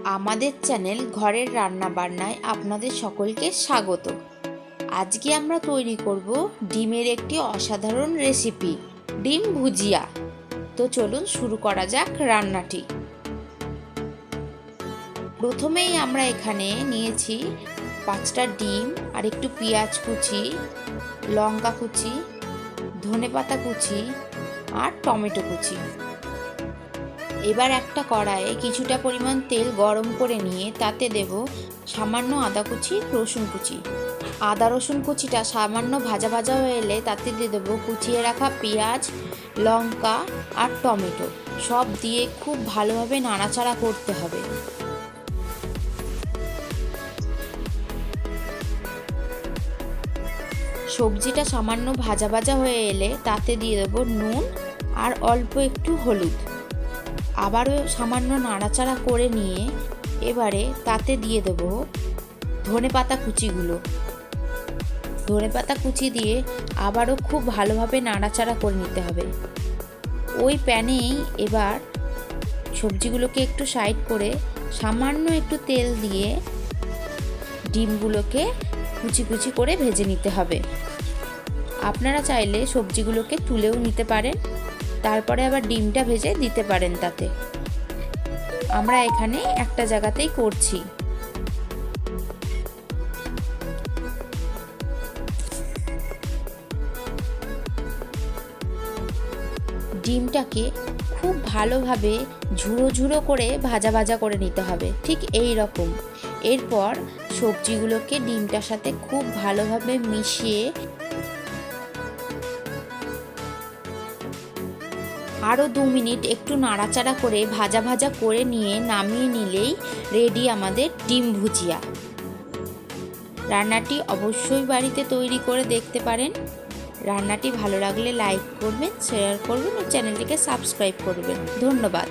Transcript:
আমাদের চ্যানেল ঘরের রান্না বান্নায় আপনাদের সকলকে স্বাগত। আজকে আমরা তৈরি করব ডিমের একটি অসাধারণ রেসিপি, ডিম ভুজিয়া। তো চলুন শুরু করা যাক রান্নাটি। প্রথমেই আমরা এখানে নিয়েছি 5টা ডিম আর একটু পেঁয়াজ কুচি, লঙ্কা কুচি, ধনেপাতা কুচি আর টমেটো কুচি। এবার একটা কড়াইয়ে কিছুটা পরিমাণ তেল গরম করে নিয়ে তাতে দেব সামান্য আদা কুচি, রসুন কুচি। আদা রসুন কুচিটা সামান্য ভাজা ভাজা হয়ে এলে তাতে দিয়ে দেবো কুচিয়ে রাখা পেঁয়াজ, লঙ্কা আর টমেটো। সব দিয়ে খুব ভালোভাবে নাড়াচাড়া করতে হবে। সবজিটা সামান্য ভাজা ভাজা হয়ে এলে তাতে দিয়ে দেবো নুন আর অল্প একটু হলুদ। আবারও সামান্য নাড়াচাড়া করে নিয়ে এবারে তাতে দিয়ে দেব ধনেপাতা কুচিগুলো। ধনেপাতা কুচি দিয়ে আবারও খুব ভালোভাবে নাড়াচাড়া করে নিতে হবে। ওই প্যানেই এবার সবজিগুলোকে একটু সাইড করে সামান্য একটু তেল দিয়ে ডিমগুলোকে কুচি কুচি করে ভেজে নিতে হবে। আপনারা চাইলে সবজিগুলোকে তুলেও নিতে পারেন, তারপরে আবার ডিমটা ভেজে দিতে পারেন তাতে। আমরা এখানে একটা জায়গাতেই করছি। ডিমটাকে খুব ভালোভাবে ঝুড়ো ঝুড়ো করে ভাজা ভাজা করে নিতে হবে, ঠিক এই রকম। এরপর সবজিগুলোকে ডিমটার সাথে খুব ভালোভাবে মিশিয়ে আরও 2 মিনিট একটু নাড়াচাড়া করে ভাজা ভাজা করে নিয়ে নামিয়ে নিলেই রেডি আমাদের ডিম ভুজিয়া। রান্নাটি অবশ্যই বাড়িতে তৈরি করে দেখতে পারেন। রান্নাটি ভালো লাগলে লাইক করবেন, শেয়ার করবেন ও চ্যানেলটিকে সাবস্ক্রাইব করবেন। ধন্যবাদ।